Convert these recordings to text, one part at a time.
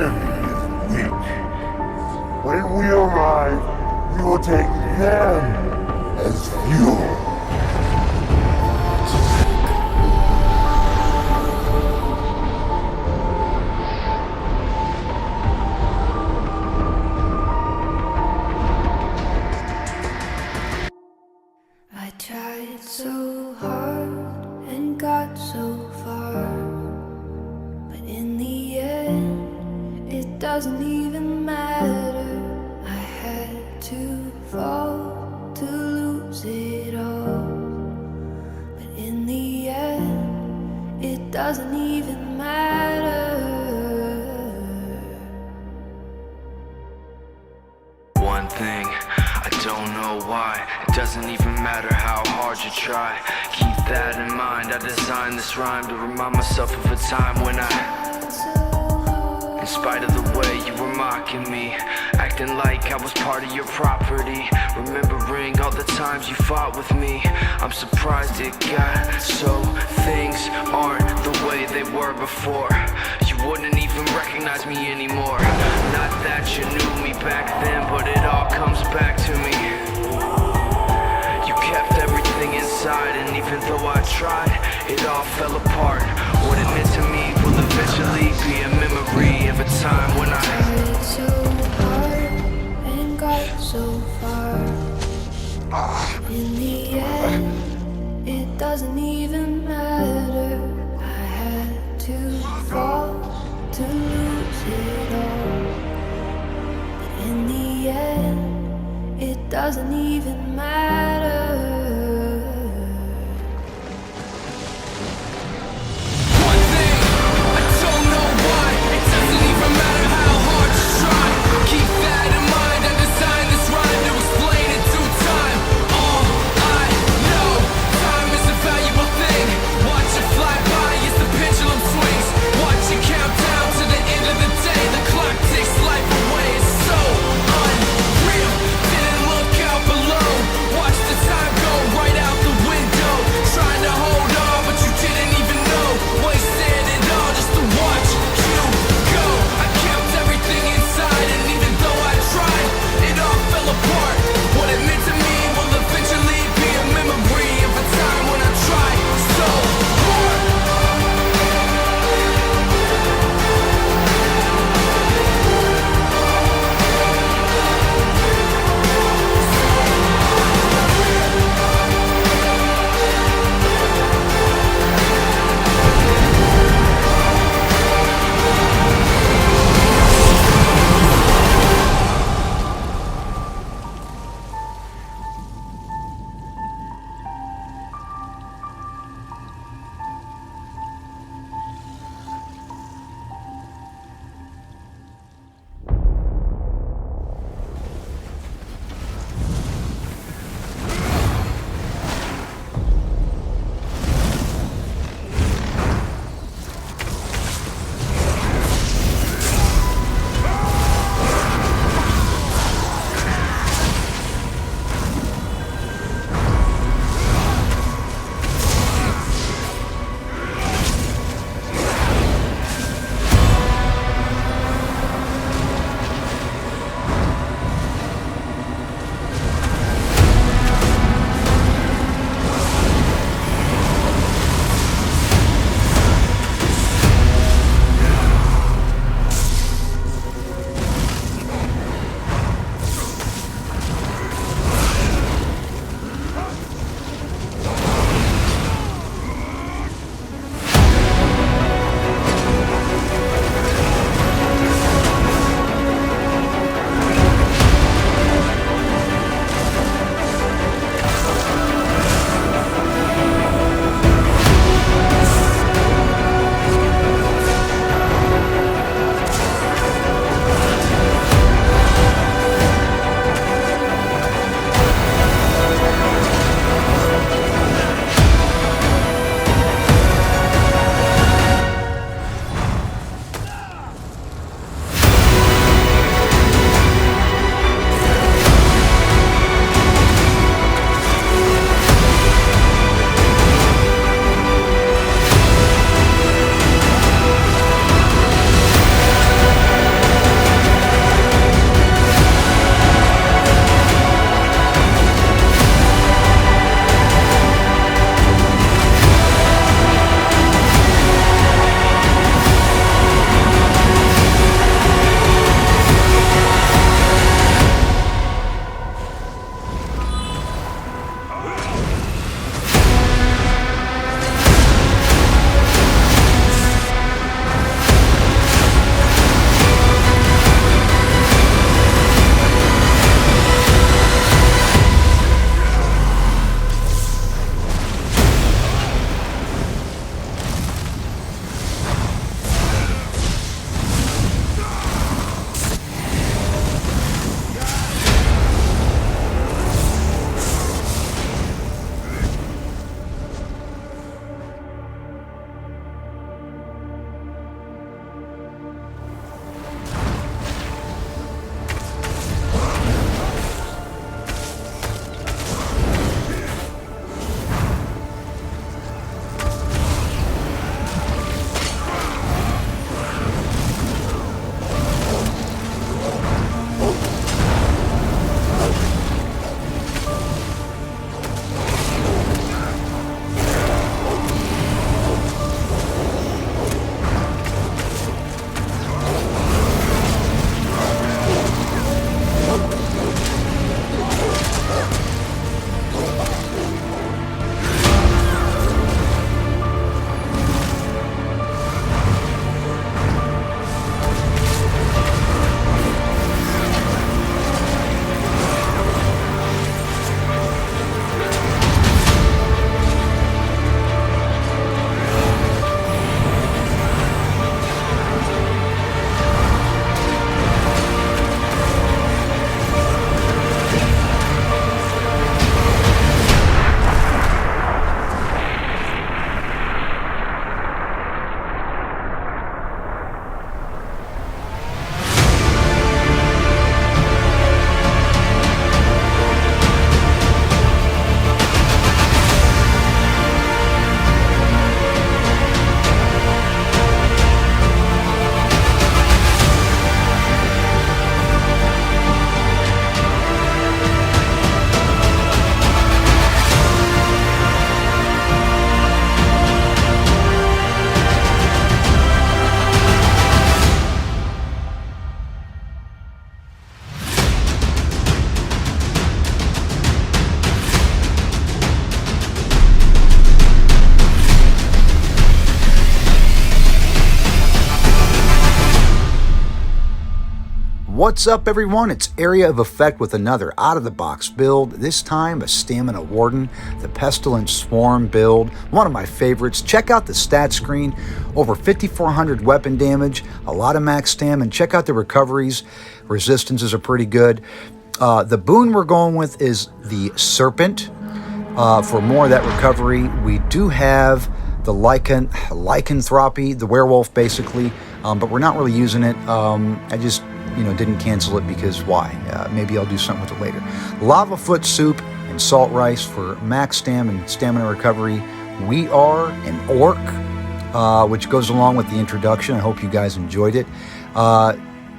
enemy is weak. When we arrive, we will take them as fuel. I tried so hard and got so far, but in the end, it doesn't even matter. I had to fall to lose it all, but in the end, it doesn't even matter. One thing, I don't know why. It doesn't even matter how hard you try. Keep that in mind. I designed this rhyme to remind myself of a time when in spite of the way you were mocking me, acting like I was part of your property, remembering all the times you fought with me, I'm surprised it got so things aren't the way they were before. You wouldn't even recognize me anymore. Not that you knew me back then, but it all comes back to me. You kept everything inside, and even though I tried, it all fell apart. What it meant to me will eventually be a memory of a time when I tried so hard and got so far. In the end, it doesn't even matter. I had to fall to lose it all. But in the end, it doesn't even matter. Life away is so unreal. Didn't look out below. Watch the time What's up everyone, it's Area of Effect with another out-of-the-box build, this time a Stamina Warden, the Pestilent Swarm build, one of my favorites. Check out the stat screen, over 5,400 weapon damage, a lot of max stam, and check out the recoveries, resistances are pretty good. The boon we're going with is the Serpent. For more of that recovery, we do have the lycanthropy, the werewolf basically, but we're not really using it. I just didn't cancel it because why? Maybe I'll do something with it later. Lava foot soup and salt rice for max stam and stamina recovery. We are an orc, which goes along with the introduction. I hope you guys enjoyed it.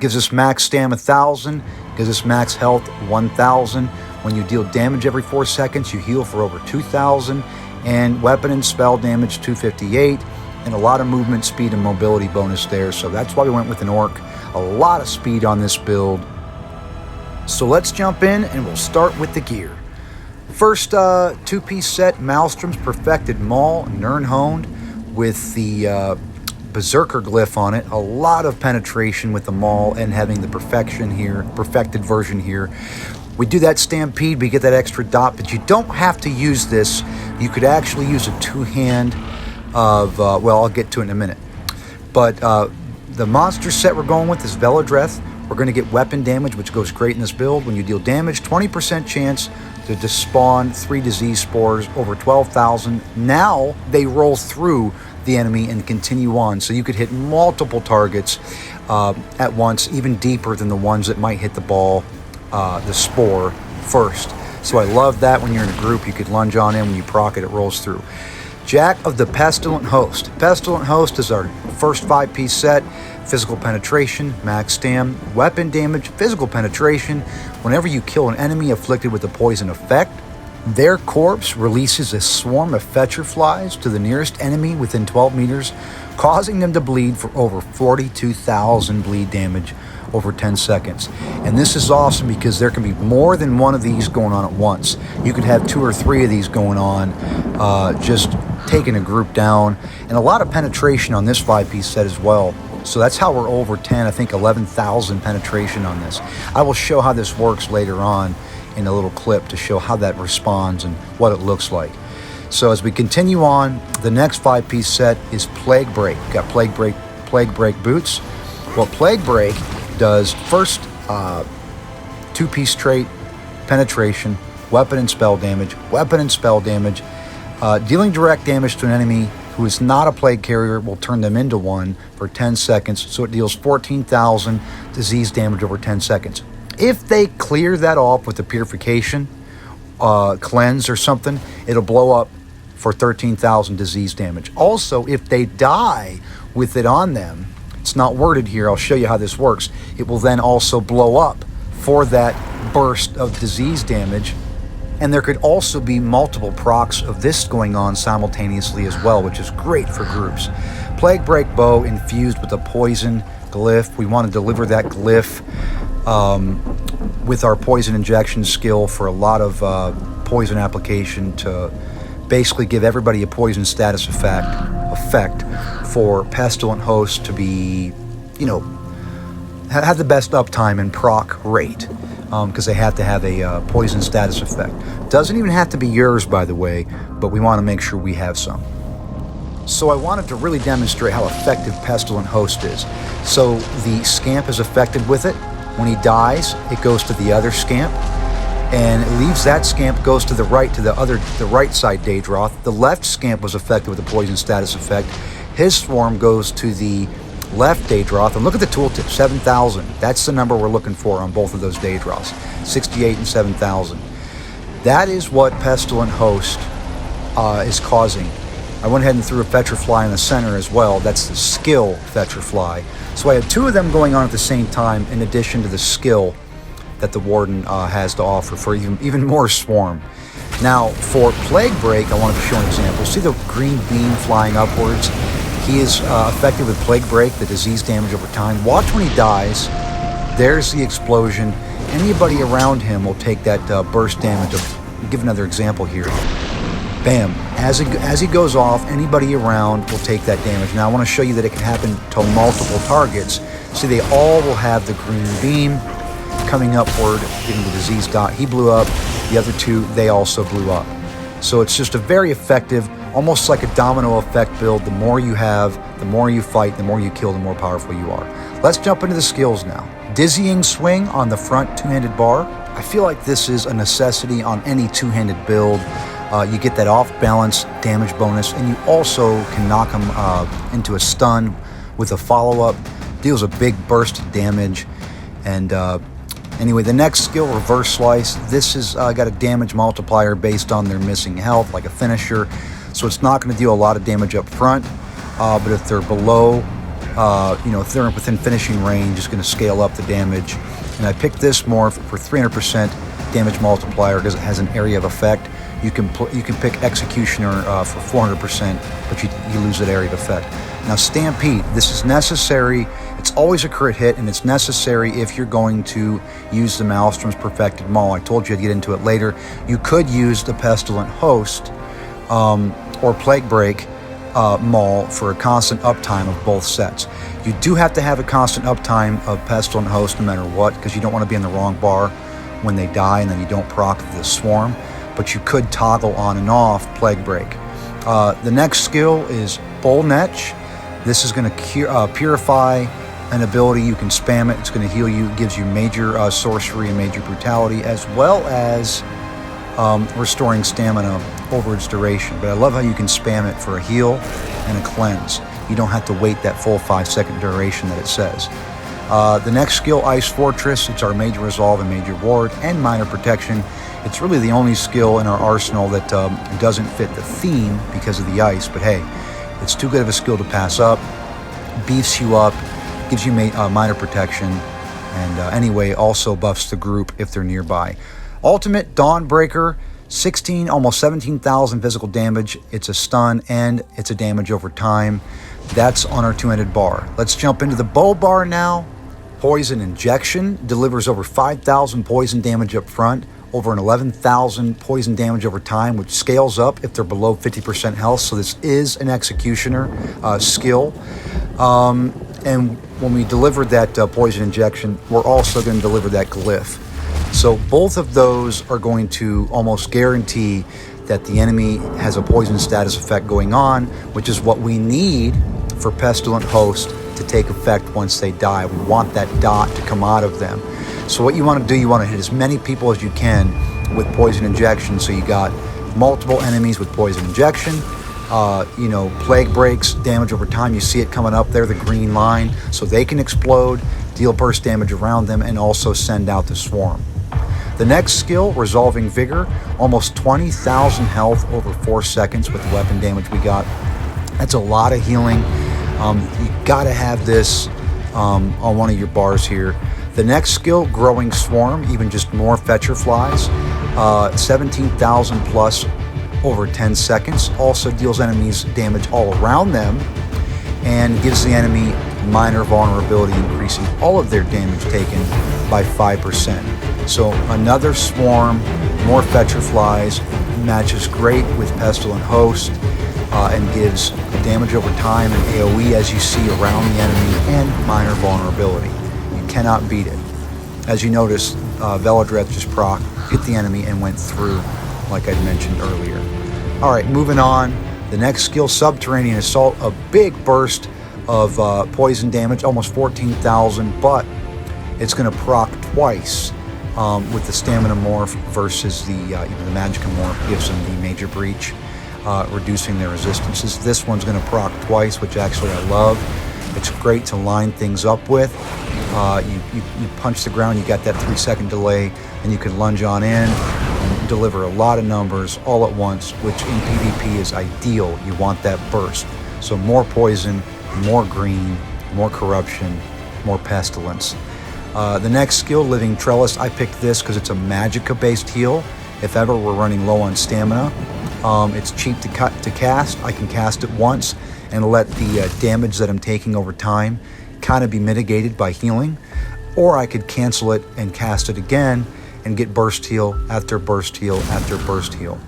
Gives us max stam 1,000, gives us max health 1,000. When you deal damage every 4 seconds, you heal for over 2,000, and weapon and spell damage 258, and a lot of movement, speed, and mobility bonus there. So that's why we went with an orc. A lot of speed on this build. So let's jump in and we'll start with the gear. First two-piece set, Maelstrom's Perfected Maul, Nirnhoned, with the Berserker glyph on it. A lot of penetration with the Maul and having the perfected version here. We do that Stampede, we get that extra dot, but you don't have to use this. You could actually use a two-hand of, well, I'll get to it in a minute. But the monster set we're going with is Velodreth. We're going to get weapon damage, which goes great in this build. When you deal damage, 20% chance to despawn 3 disease spores over 12,000. Now they roll through the enemy and continue on. So you could hit multiple targets at once, even deeper than the ones that might hit the ball, the spore first. So I love that when you're in a group, you could lunge on in. When you proc it, it rolls through. Jack of the Pestilent Host. Pestilent Host is our first 5-piece set. Physical penetration, max stam, weapon damage, physical penetration. Whenever you kill an enemy afflicted with a poison effect, their corpse releases a swarm of fetcher flies to the nearest enemy within 12 meters, causing them to bleed for over 42,000 bleed damage over 10 seconds. And this is awesome because there can be more than one of these going on at once. You could have 2 or 3 of these going on, just taking a group down, and a lot of penetration on this 5-piece set as well. So that's how we're over 10, I think 11,000 penetration on this. I will show how this works later on in a little clip to show how that responds and what it looks like. So as we continue on, the next 5-piece set is Plague Break. We've got Plague Break boots. What Plague Break does, first 2-piece trait, penetration, weapon and spell damage, dealing direct damage to an enemy who is not a plague carrier will turn them into one for 10 seconds, so it deals 14,000 disease damage over 10 seconds. If they clear that off with the purification, cleanse or something, it'll blow up for 13,000 disease damage. Also, if they die with it on them, it's not worded here, I'll show you how this works, it will then also blow up for that burst of disease damage. And there could also be multiple procs of this going on simultaneously as well, which is great for groups. Plague Break Bow infused with a poison glyph. We want to deliver that glyph with our poison injection skill for a lot of poison application to basically give everybody a poison status effect for Pestilent Host to be, have the best uptime and proc rate. Because they have to have a poison status effect. Doesn't even have to be yours, by the way, but we want to make sure we have some. So I wanted to really demonstrate how effective Pestilent Host is. So the scamp is affected with it. When he dies, it goes to the other scamp, and it leaves that scamp, goes to the right side Daedroth. The left scamp was affected with the poison status effect. His swarm goes to the left Daedroth, and look at the tooltip, 7,000. That's the number we're looking for on both of those Daedroths, 68 and 7,000. That is what Pestilent Host is causing. I went ahead and threw a Fetcher Fly in the center as well. That's the skill Fetcher Fly. So I had 2 of them going on at the same time, in addition to the skill that the Warden has to offer for even more swarm. Now, for Plague Break, I wanted to show an example. See the green beam flying upwards? He is affected with Plague Break, the disease damage over time. Watch when he dies. There's the explosion. Anybody around him will take that burst damage. I'll give another example here. Bam. As he goes off, anybody around will take that damage. Now I want to show you that it can happen to multiple targets. See, they all will have the green beam. coming upward, getting the disease dot. He blew up. The other two, they also blew up. So it's just a very effective, almost like a domino effect build. The more you have, the more you fight, the more you kill, the more powerful you are. Let's jump into the skills now. Dizzying swing on the front two-handed bar. I feel like this is a necessity on any two-handed build. You get that off-balance damage bonus, and you also can knock them into a stun with a follow-up. Deals a big burst of damage. And anyway, the next skill, Reverse Slice. This has got a damage multiplier based on their missing health, like a finisher. So it's not going to deal a lot of damage up front. But if they're below, if they're within finishing range, it's going to scale up the damage. And I picked this more for 300% damage multiplier because it has an area of effect. You can pick Executioner for 400%, but you lose that area of effect. Now Stampede, this is necessary. It's always a crit hit, and it's necessary if you're going to use the Maelstrom's Perfected Maul. I told you I'd get into it later. You could use the Pestilent Host or Plague Break Maul for a constant uptime of both sets. You do have to have a constant uptime of Pestilent Host no matter what, because you don't want to be in the wrong bar when they die and then you don't proc the Swarm. But you could toggle on and off Plague Break. The next skill is Bull Netch. This is going to purify an ability. You can spam it. It's going to heal you. It gives you major sorcery and major brutality, as well as restoring stamina over its duration. But I love how you can spam it for a heal and a cleanse. You don't have to wait that full 5-second duration that it says. The next skill, Ice Fortress. It's our major resolve and major ward and minor protection. It's really the only skill in our arsenal that doesn't fit the theme because of the ice. But hey, it's too good of a skill to pass up. Beefs you up, gives you minor protection, and anyway, also buffs the group if they're nearby. Ultimate Dawnbreaker, 16, almost 17,000 physical damage. It's a stun and it's a damage over time. That's on our two-handed bar. Let's jump into the bow bar now. Poison Injection delivers over 5,000 poison damage up front, over an 11,000 poison damage over time, which scales up if they're below 50% health. So this is an Executioner skill. And when we delivered that Poison Injection, we're also going to deliver that Glyph. So both of those are going to almost guarantee that the enemy has a poison status effect going on, which is what we need for Pestilent Host to take effect once they die. We want that dot to come out of them. So what you want to do, you want to hit as many people as you can with Poison Injection. So you got multiple enemies with Poison Injection. Plague Breaks, damage over time. You see it coming up there, the green line. So they can explode, deal burst damage around them, and also send out the Swarm. The next skill, Resolving Vigor, almost 20,000 health over 4 seconds with the weapon damage we got. That's a lot of healing. You gotta have this on one of your bars here. The next skill, Growing Swarm, even just more Fetcher Flies, 17,000 plus over 10 seconds. Also deals enemies damage all around them and gives the enemy minor vulnerability, increasing all of their damage taken by 5%. So another Swarm, more Fetcher Flies, matches great with Pestilent Host and gives damage over time and AoE as you see around the enemy and minor vulnerability. You cannot beat it. As you notice, Veladreth just proc, hit the enemy and went through like I mentioned earlier. Alright, moving on. The next skill, Subterranean Assault, a big burst of poison damage, almost 14,000, but it's going to proc twice with the Stamina Morph versus the Magicka Morph gives them the Major Breach, reducing their resistances. This one's going to proc twice, which actually I love. It's great to line things up with. You punch the ground, you got that 3-second delay, and you can lunge on in and deliver a lot of numbers all at once, which in PvP is ideal. You want that burst. So more poison, more green, more corruption, more pestilence. The next skill, Living Trellis, I picked this because it's a Magicka-based heal. If ever we're running low on stamina, it's cheap to cast. I can cast it once and let the damage that I'm taking over time kind of be mitigated by healing, or I could cancel it and cast it again and get burst heal after burst heal after burst heal.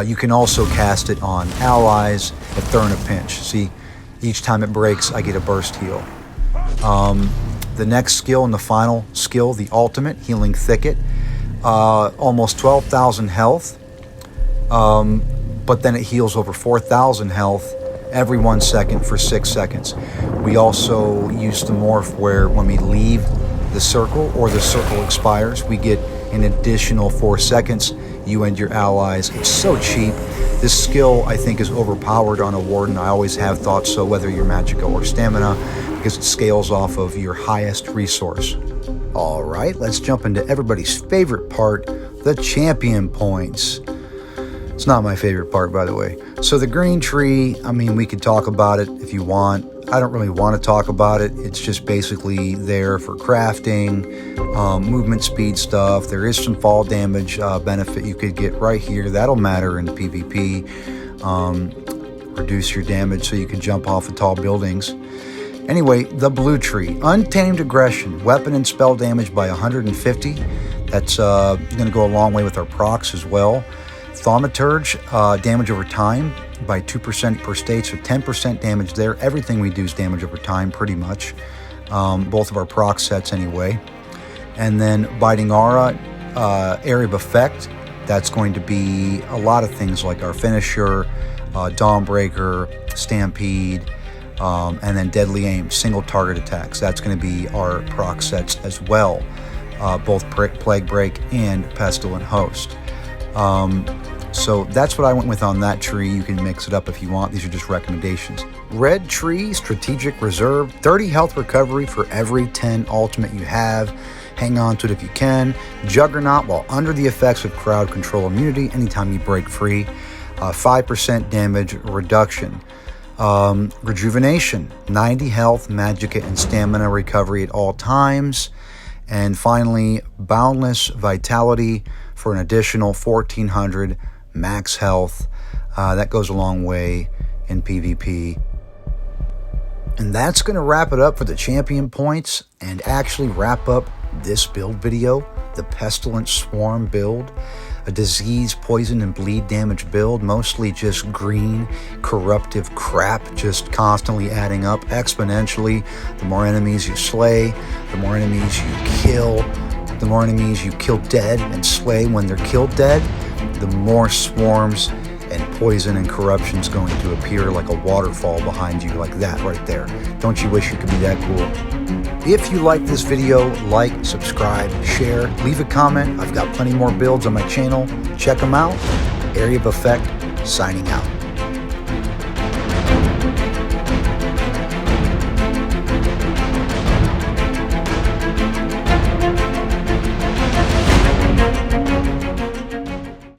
You can also cast it on allies if they're in a pinch. See, each time it breaks, I get a burst heal. The next skill and the final skill, the ultimate, Healing Thicket. Almost 12,000 health, but then it heals over 4,000 health every 1 second for 6 seconds. We also use the morph where when we leave the circle or the circle expires, we get an additional 4 seconds, you and your allies. It's so cheap. This skill, I think, is overpowered on a Warden. I always have thought so, whether you're Magicka or Stamina, because it scales off of your highest resource. All right, let's jump into everybody's favorite part, the champion points. It's not my favorite part, by the way. So the green tree, I mean, we could talk about it if you want. I don't really want to talk about it. It's just basically there for crafting, movement speed stuff. There is some fall damage benefit you could get right here. That'll matter in PvP. Reduce your damage so you can jump off of tall buildings. Anyway, the blue tree, Untamed Aggression, weapon and spell damage by 150. That's going to go a long way with our procs as well. Thaumaturge, damage over time by 2% per stage, so 10% damage there. Everything we do is damage over time, pretty much. Both of our proc sets anyway. And then Biting Aura, area of effect. That's going to be a lot of things like our finisher, Dawnbreaker, Stampede, and then Deadly Aim, single target attacks. That's going to be our proc sets as well, both Plague Break and Pestilent Host. So that's what I went with on that tree. You can mix it up if you want. These are just recommendations. Red tree, Strategic Reserve, 30 health recovery for every 10 ultimate you have. Hang on to it if you can. Juggernaut, while under the effects of crowd control immunity, anytime you break free. 5% damage reduction. Rejuvenation, 90 health, Magicka, and stamina recovery at all times. And finally, Boundless Vitality for an additional 1,400 max health. That goes a long way in PvP. And that's going to wrap it up for the champion points and actually wrap up this build video, the Pestilent Swarm build. A disease, poison, and bleed damage build, mostly just green, corruptive crap, just constantly adding up exponentially. The more enemies you slay, the more enemies you kill, the more enemies you kill dead and slay when they're killed dead, the more swarms and poison and corruption is going to appear like a waterfall behind you, like that right there. Don't you wish you could be that cool? If you like this video, like, subscribe, share, leave a comment. I've got plenty more builds on my channel. Check them out. Area of Effect, signing out.